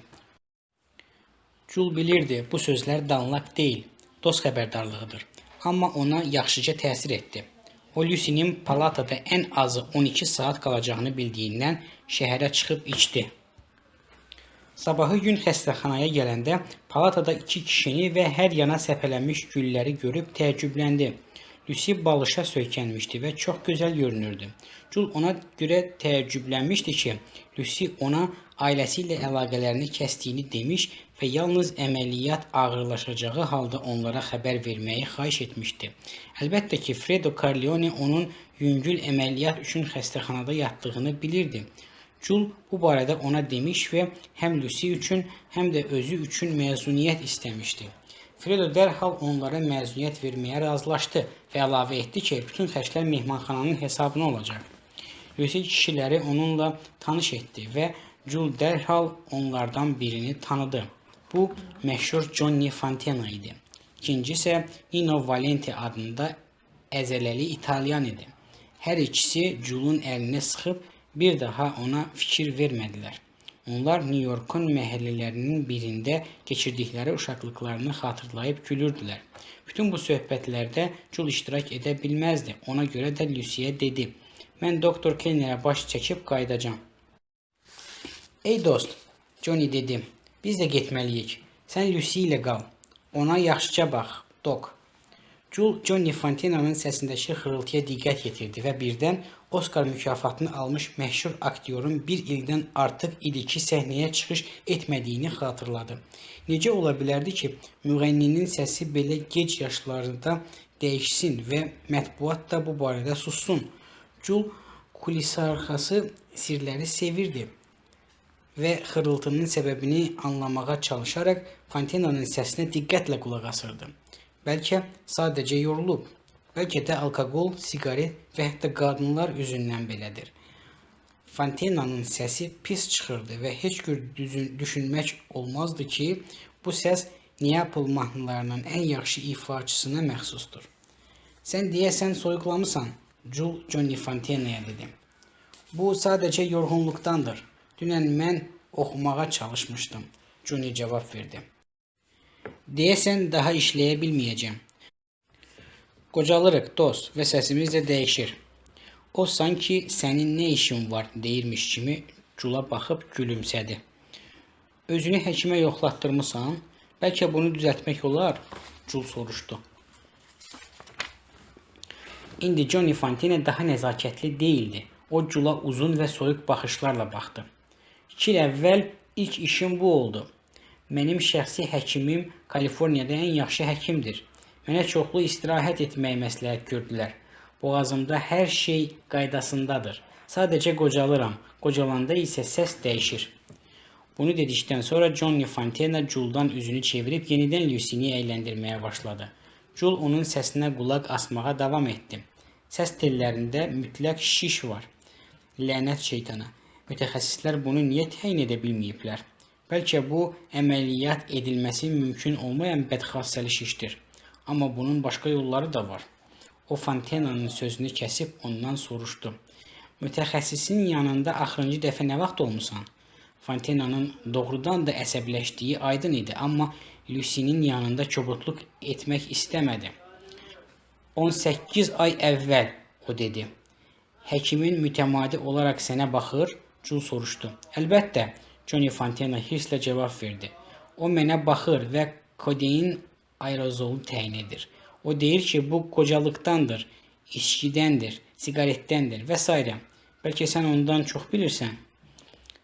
Jul bilirdi, bu sözlər danlaq deyil, dost xəbərdarlığıdır. Amma ona yaxşıca təsir etdi. O, Lucy'nin palatada ən azı 12 saat qalacağını bildiyindən şəhərə çıxıb içdi. Sabahı gün xəstəxanaya gələndə palatada 2 kişini və hər yana səpələnmiş gülləri görüb təəccübləndi. Lucy balışa söykənmişdi və çox gözəl görünürdü. Jul ona görə təəccüblənmişdi ki, Lucy ona ailəsi ilə əlaqələrini kəsdiyini demiş və yalnız əməliyyat ağırlaşacağı halda onlara xəbər verməyi xahiş etmişdi. Əlbəttə ki, Fredo Corleone onun yüngül əməliyyat üçün xəstəxanada yatdığını bilirdi. Jul bu barədə ona demiş və həm Lucy üçün, həm də özü üçün məzuniyyət istəmişdi. Fredo dərhal onlara məzuniyyət verməyə razılaşdı və əlavə etdi ki, bütün xərclər mehmanxananın hesabına olacaq. Lucy kişiləri onunla tanış etdi və Jul dərhal onlardan birini tanıdı. Bu, məşhur Johnny Fantena idi. İkinci isə Nino Valenti adında əzələli İtalyan idi. Hər ikisi Jul'un əlini sıxıb bir daha ona fikir vermədilər. Onlar New York'un məhəllələrinin birində keçirdikləri uşaqlıqlarını xatırlayıb gülürdülər. Bütün bu söhbətlərdə Jul iştirak edə bilməzdi. Ona görə də Lucy'yə dedi. Mən Doktor Kellnerə baş çəkib qayıdacağam. Ey dost, Johnny dedi. Biz də getməliyik. Sən Lucy ilə qal. Ona yaxşıca bax, Dok. Jul Johnny Fantena'nın səsindəki xırıltıya diqqət yetirdi və birdən Oscar mükafatını almış məşhur aktyorun bir ildən artıq idi ki, səhnəyə çıxış etmədiyini xatırladı. Necə ola bilərdi ki, müğənninin səsi belə gec yaşlarda dəyişsin və mətbuat da bu barədə sussun? Jul kulisarxası sirləri sevirdi və xırıltının səbəbini anlamağa çalışaraq Fantena'nın səsinə diqqətlə qulaq asırdı. Bəlkə sadəcə yorulub, bəlkə də alkoqol, siqaret və hətta qadınlar üzündən belədir. Fantena'nın səsi pis çıxırdı və heç gün düşünmək olmazdı ki, bu səs Neapol mahnılarının ən yaxşı ifaçısına məxsusdur. Sən deyəsən soyuqlamısan, Jul Johnny Fantena'ya dedi. Bu sadəcə yorğunluqdandır. Dünən mən oxumağa çalışmışdım, Johnny cavab verdi. Deyəsən daha işləyə bilməyəcəm. Qocalırıq, dost, və səsimiz də dəyişir. O, sanki sənin nə işin var, deyirmiş kimi Jula baxıb gülümsədi. Özünü həkimə yoxlatdırmısan? Bəlkə bunu düzəltmək olar? Jul soruşdu. İndi Johnny Fantena daha nəzakətli deyildi. O, Jula uzun və soyuq baxışlarla baxdı. 2 il əvvəl ilk işim bu oldu. Mənim şəxsi həkimim Kaliforniyada ən yaxşı həkimdir. Mənə çoxlu istirahət etməyi məsləhət gördülər. Boğazımda hər şey qaydasındadır. Sadəcə qocalıram. Qocalanda isə səs dəyişir. Bunu dedikdən sonra Johnny Fantena Jul'dan üzünü çevirib yenidən Lucy'ni əyləndirməyə başladı. Jul onun səsinə qulaq asmağa davam etdi. Səs tellərində mütləq şiş var. Lənət şeytana. Mütəxəssislər bunu niyə təyin edə bilməyiblər? Bəlkə bu, əməliyyat edilməsi mümkün olmayan bədxassəli şişdir. Amma bunun başqa yolları da var. O, Fantena'nın sözünü kəsib ondan soruşdu. Mütəxəssisin yanında axırıncı dəfə nə vaxt olmusan? Fantena'nın doğrudan da əsəbləşdiyi aydın idi, amma Lucy'nin yanında kobudluq etmək istəmədi. 18 ay əvvəl, o dedi. Həkimin mütəmadi olaraq sənə baxır, Jul soruşdu. Əlbəttə, Johnny Fantena hirslə cavab verdi. O mənə baxır və kodein aerozolu təyin edir. O deyir ki, bu qocalıqdandır, içkidəndir, siqaretdəndir və s. Bəlkə sən ondan çox bilirsən.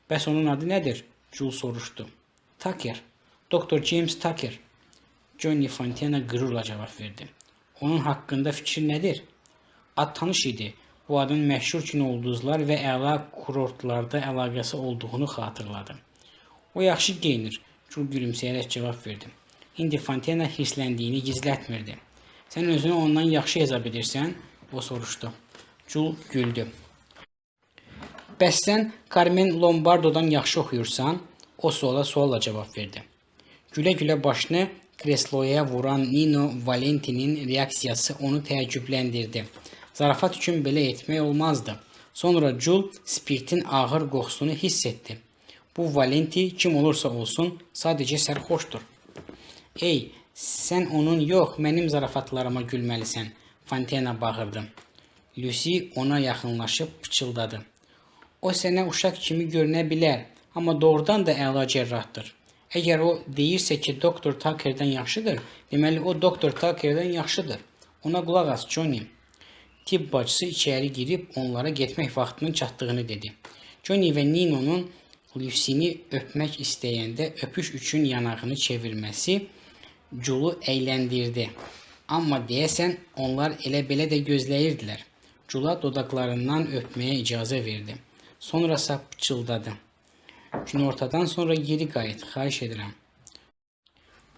Bəs onun adı nədir? Jul soruşdu. Tucker. Doktor James Tucker. Johnny Fontana qürurla cavab verdi. Onun haqqında fikir nədir? Ad tanış idi. Bu adın məşhur kinolduzlar və əla kurortlarda əlaqəsi olduğunu xatırladı. O yaxşı geyinir. Jul gülümsəyərək cavab verdi. İndi Fontana hirsləndiyini gizlətmirdi. Sən özünü ondan yaxşı hesab edirsən? O soruşdu. Jul güldü. Bəs sən Carmen Lombardo'dan yaxşı oxuyursan? O suala cavab verdi. Gülə-gülə başını kresloya vuran Nino Valenti'nin reaksiyası onu təəccübləndirdi. Zarafat üçün belə etmək olmazdı. Sonra Jul spirtin ağır qoxusunu hiss etdi. Bu Valenti kim olursa olsun sadəcə sərxoşdur. Ey, sən onun yox, mənim zarafatlarıma gülməlisən, Fontana bağırdı. Lucy ona yaxınlaşıb pıçıldadı. O sənə uşaq kimi görünə bilər, amma doğrudan da əla cərrahdır. Əgər o deyirsə ki, Doktor Tucker'dan yaxşıdır, deməli o Doktor Tucker'dan yaxşıdır. Ona qulaq as, Johnny. Tibb bacısı içəri girib onlara getmək vaxtının çatdığını dedi. Johnny və Nino'nun Lucy'ni öpmək istəyəndə öpüş üçün yanağını çevirməsi Jul'u əyləndirdi. Amma deyəsən onlar elə belə də gözləyirdilər. Jul'a dodaqlarından öpməyə icazə verdi. Sonra pıçıldadı. Günortadan sonra geri qayıt, xahiş edirəm.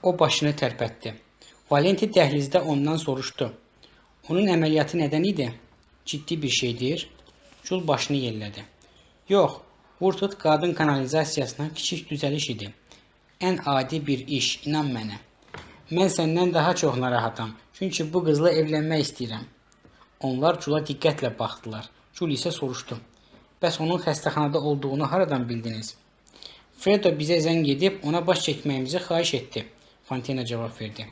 O başını tərpətdi. Valenti dəhlizdə ondan soruşdu. Onun əməliyyatı nədən idi? Ciddi bir şeydir. Jul başını yellədi. Yox, vurtut qadın kanalizasiyasına kiçik düzəliş idi. Ən adi bir iş, inan mənə. Mən səndən daha çox narahatam, çünki bu qızla evlənmək istəyirəm. Onlar Jula diqqətlə baxdılar. Jul isə soruşdu. Bəs onun xəstəxanada olduğunu haradan bildiniz? Fredo bizə zəng edib ona baş çəkməyimizi xahiş etdi. Fontana cavab verdi.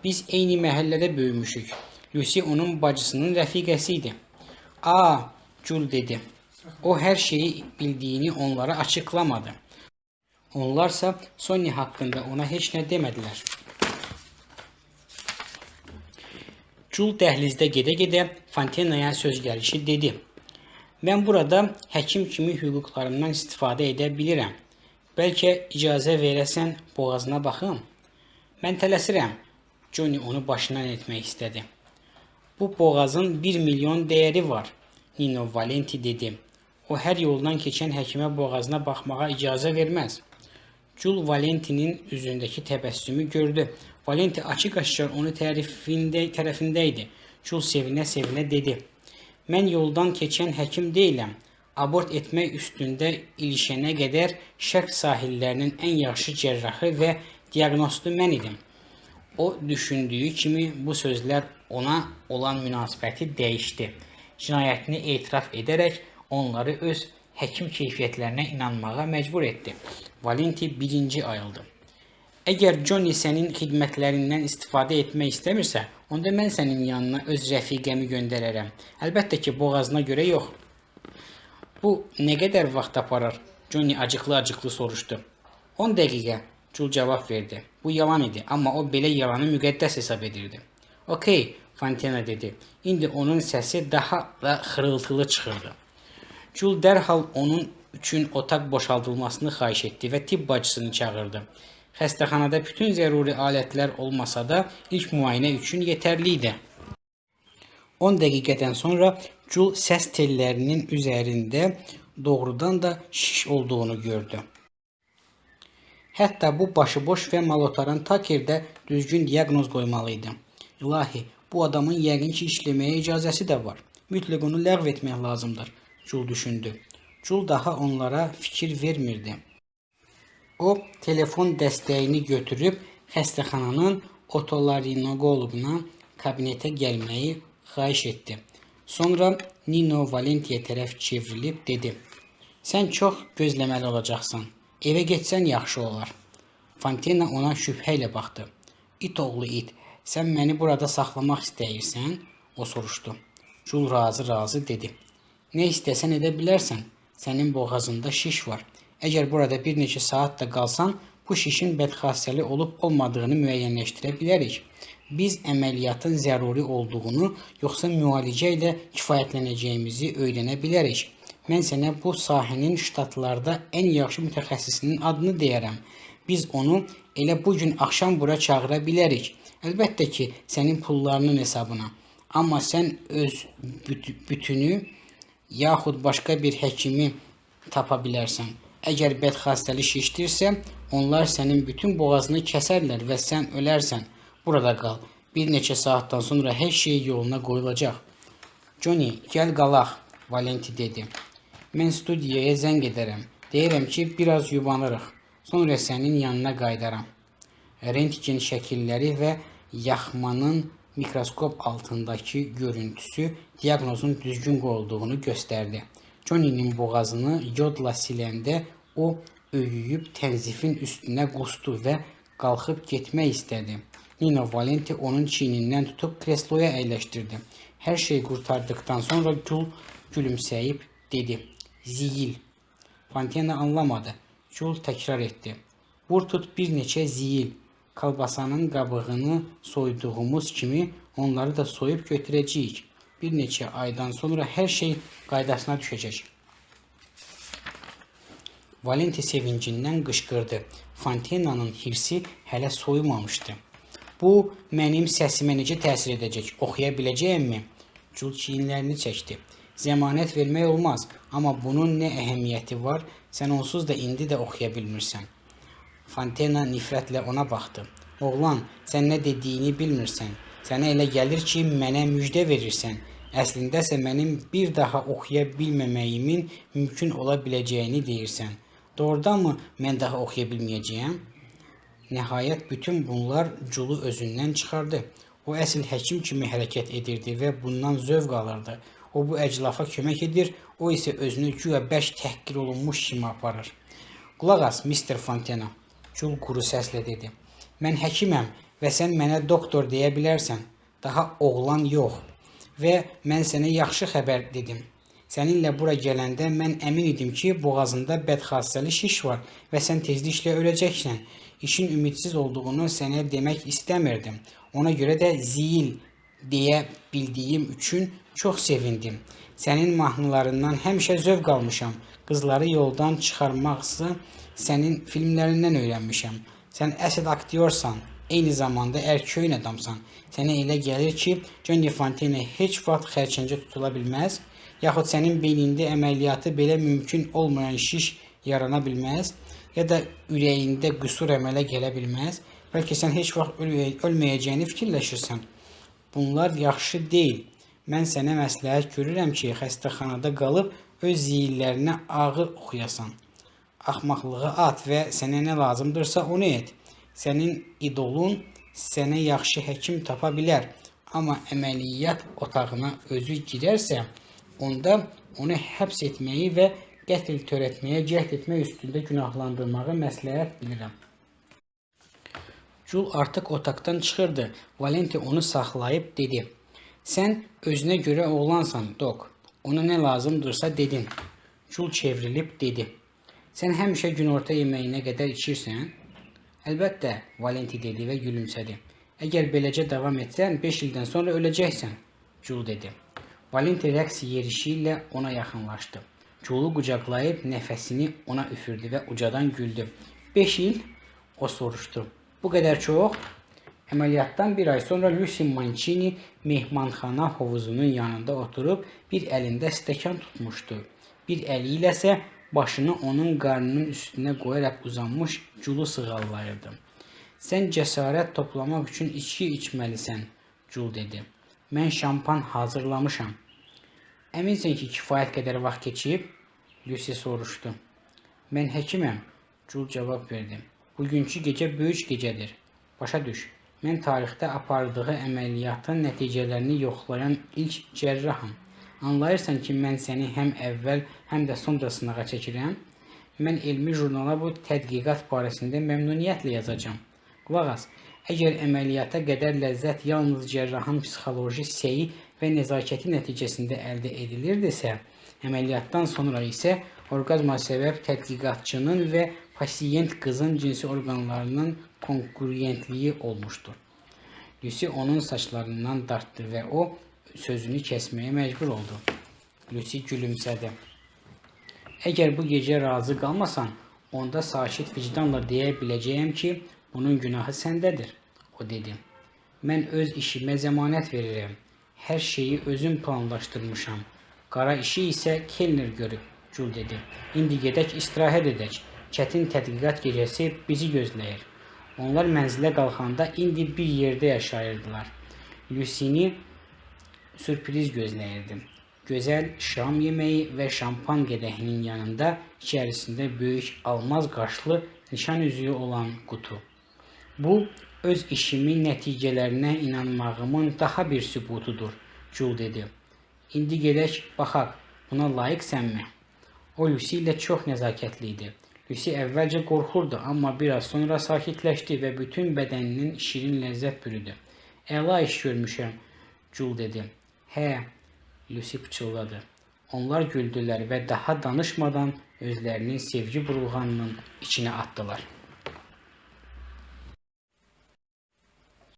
Biz eyni məhəllədə böyümüşük. Lucy onun bacısının rəfiqəsi idi. Jul dedi. O hər şeyi bildiyini onlara açıqlamadı. Onlarsa Sonny haqqında ona heç nə demədilər. Jul dəhlizdə gedə-gedə Fontana'ya söz gəlişi dedi. Mən burada həkim kimi hüquqlarımdan istifadə edə bilirəm. Bəlkə icazə verəsən boğazına baxım. Mən tələsirəm. Johnny onu başından etmək istədi. Bu boğazın 1 milyon dəyəri var, Nino Valenti dedi. O hər yoldan keçən həkimə boğazına baxmağa icazə verməz. Jul Valentinin üzündəki təbəssümü gördü. Valenti açıq-aşkar onu tərəfində idi. Jul sevinə-sevinə dedi. Mən yoldan keçən həkim deyiləm. Abort etmək üstündə ilişənə qədər şərq sahillərinin ən yaxşı cərrahı və diaqnostu mən idim. O düşündüyü kimi bu sözlər ona olan münasibəti dəyişdi. Cinayətini etiraf edərək onları öz həkim keyfiyyətlərinə inanmağa məcbur etdi. Valenti birinci ayıldı. Əgər Johnny sənin xidmətlərindən istifadə etmək istəmirsə, onda mən sənin yanına öz rəfiqəmi göndərərəm. Əlbəttə ki, boğazına görə yox. Bu nə qədər vaxt aparır? Johnny acıqlı-acıqlı soruşdu. 10 dəqiqə, Jul cavab verdi. Bu yalan idi, amma o belə yalanı müqəddəs hesab edirdi. Okey, Fontana dedi. İndi onun səsi daha da xırıltılı çıxırdı. Jul dərhal onun üçün otaq boşaldılmasını xahiş etdi və tibb bacısını çağırdı. Xəstəxanada bütün zəruri alətlər olmasa da ilk müayinə üçün yetərli idi. 10 dəqiqədən sonra Jul səs tellərinin üzərində doğrudan da şiş olduğunu gördü. Hətta bu başıboş və malotaran Tucker də düzgün diaqnoz qoymalıydı. İlahi, bu adamın yəqin ki işləməyə icazəsi də var. Mütləq onu ləğv etmək lazımdır, Jul düşündü. Jul daha onlara fikir vermirdi. O, telefon dəstəyini götürüb xəstəxananın otolaringoloquna kabinetə gəlməyi xahiş etdi. Sonra Nino Valenti'yə tərəf çevrilib dedi. Sən çox gözləməli olacaqsan. Evə getsən yaxşı olar. Fontana ona şübhə ilə baxdı. İt oğlu it, sən məni burada saxlamaq istəyirsən? O soruşdu. Jul razı dedi. Nə istəsən edə bilərsən. Sənin boğazında şiş var. Əgər burada bir neçə saat da qalsan, bu şişin bədxassəli olub-olmadığını müəyyənləşdirə bilərik. Biz əməliyyatın zəruri olduğunu, yoxsa müalicə ilə kifayətlənəcəyimizi öyrənə bilərik. Mən sənə bu sahənin ştatlarda ən yaxşı mütəxəssisinin adını deyərəm. Biz onu elə bu gün axşam bura çağıra bilərik. Əlbəttə ki, sənin pullarının hesabına. Amma sən öz bütünü yaxud başqa bir həkimi tapa bilərsən. Əgər bədxassəli şişdirsə, onlar sənin bütün boğazını kəsərlər və sən ölərsən. Burada qal. Bir neçə saatdan sonra hər şey yoluna qoyulacaq. Johnny, gəl qalaq, Valenti dedi. Mən studiyaya zəng edərəm. Deyirəm ki, biraz yubanırıq. Sonra sənin yanına qaydaram. Rentgen şəkilləri və yaxmanın mikroskop altındakı görüntüsü diaqnozun düzgün qoyulduğunu göstərdi. Johnny'nin boğazını yodla siləndə o öyüyüb tənzifin üstünə qusdu və qalxıb getmək istədi. Nino Valenti onun çiynindən tutub kresloya əyləşdirdi. Hər şey qurtardıqdan sonra Jul gülümsəyib dedi. Ziyil. Fontena anlamadı. Jul təkrar etdi. Vur tut bir neçə ziyil. Kalbasanın qabığını soyduğumuz kimi onları da soyub götürəcəyik. Bir neçə aydan sonra hər şey qaydasına düşəcək. Valenti sevincindən qışqırdı. Fontenanın hirsi hələ soyumamışdı. Bu, mənim səsimə necə təsir edəcək? Oxuya biləcəyimmi? Jul çiyinlərini çəkdi. Zəmanət vermək olmaz, amma bunun nə əhəmiyyəti var? Sən onsuz da indi də oxuya bilmirsən. Fontena nifrətlə ona baxdı. Oğlan, sən nə dediyini bilmirsən. Sənə elə gəlir ki, mənə müjdə verirsən. Əslində isə mənim bir daha oxuya bilməməyimin mümkün ola biləcəyini deyirsən. Doğrudanmı mən daha oxuya bilməyəcəyəm? Nəhayət bütün bunlar Julu özündən çıxardı. O əsl həkim kimi hərəkət edirdi və bundan zövq alırdı. O bu əclafa kömək edir, o isə özünü güya bərk təhqir olunmuş kimi aparır. Qulaq as, Mr. Fontena, Jul quru səslə dedi. Mən həkiməm və sən mənə doktor deyə bilərsən. Daha oğlan yox. Və mən sənə yaxşı xəbər dedim. Səninlə bura gələndə mən əmin idim ki, boğazında bədxassəli şiş var və sən tezliklə öləcəksən. İşin ümidsiz olduğunu sənə demək istəmirdim. Ona görə də ziyil deyə bildiyim üçün çox sevindim. Sənin mahnılarından həmişə zövq almışam. Qızları yoldan çıxarmaqsa sənin filmlərindən öyrənmişəm. Sən əsl aktyorsan, eyni zamanda erköyün adamsan. Sənə elə gəlir ki, Johnny Fontena heç vaxt xərçəngə tutula bilməz, yaxud sənin beynində əməliyyatı belə mümkün olmayan şiş yarana bilməz, ya da ürəyində qüsur əmələ gələ bilməz, bəlkə sən heç vaxt ölməyəcəyini fikirləşirsən. Bunlar yaxşı deyil. Mən sənə məsləhət görürəm ki, xəstəxanada qalıb öz ziyillərinə ağır oxuyasan. Axmaqlığı at və sənə nə lazımdırsa onu et. Sənin idolun sənə yaxşı həkim tapa bilər, amma əməliyyat otağına özü girərsə, onda onu həbs etməyi və qətl törətməyə cəhd etmək üstündə günahlandırmağı məsləhət bilirəm. Jul artıq otaqdan çıxırdı. Valenti onu saxlayıb dedi. Sən özünə görə oğlansan, Dok. Ona nə lazımdırsa dedin. Jul çevrilib dedi. Sən həmişə günorta yeməyinə qədər içirsən? Əlbəttə, Valenti dedi və gülümsədi. Əgər beləcə davam etsən, 5 ildən sonra öləcəksən, Jul dedi. Valenti rəqs yerişi ilə ona yaxınlaşdı. Julu qucaqlayıb nəfəsini ona üfürdü və ucadan güldü. 5 il? O soruşdu. Bu qədər çox? Əməliyyatdan bir ay sonra Lucy Mancini mehmanxana hovuzunun yanında oturub bir əlində stəkan tutmuşdu. Bir əli ilə isə başını onun qarnının üstünə qoyaraq uzanmış Julu sığallayırdı. Sən cəsarət toplamaq üçün içki içməlisən, Jul dedi. Mən şampan hazırlamışam. Əminsən ki, kifayət qədər vaxt keçib? Lucy soruşdu. Mən həkiməm, Jul cavab verdi. Bugünkü gecə böyük gecədir. Başa düş, mən tarixdə apardığı əməliyyatın nəticələrini yoxlayan ilk cərraham. Anlayırsan ki, mən səni həm əvvəl, həm də sonra sınağa çəkirəm. Mən elmi jurnala bu tədqiqat barəsində məmnuniyyətlə yazacağam. Qulaq as, əgər əməliyyata qədər ləzzət yalnız cərrahın psixoloji səyi və nəzakəti nəticəsində əldə edilirdisə, əməliyyatdan sonra isə orqazma səbəb tədqiqatçının və pasiyent qızın cinsi orqanlarının konkurentliyi olmuşdur. Lucy onun saçlarından dartdı və o sözünü kəsməyə məcbur oldu. Lucy gülümsədi. Əgər bu gecə razı qalmasan, onda sakit vicdanla deyə biləcəyəm ki, bunun günahı səndədir, o dedi. Mən öz işimə zəmanət verirəm. Hər şeyi özüm planlaşdırmışam. Qara işi isə Kelner görüb, Jul dedi. İndi gedək istirahət edək. Çətin tədqiqat gecəsi bizi gözləyir. Onlar mənzilə qalxanda indi bir yerdə yaşayırdılar. Lucy'ni sürpriz gözləyirdi. Gözəl şam yeməyi və şampan qədəhinin yanında içərisində böyük almaz qaşlı nişan üzüyü olan qutu. Bu, öz işimin nəticələrinə inanmağımın daha bir sübutudur, Jul dedi. İndi gedək, baxaq, buna layiqsənmi? O, Lucy ilə çox nəzakətli idi. Lucy əvvəlcə qorxurdu, amma biraz sonra sakitləşdi və bütün bədəninin şirin ləzzət bürüdü. Əla iş görmüşəm, Jul dedi. Hə, Lucy pıçıldadı. Onlar güldülər və daha danışmadan özlərinin sevgi burulğanının içinə atdılar.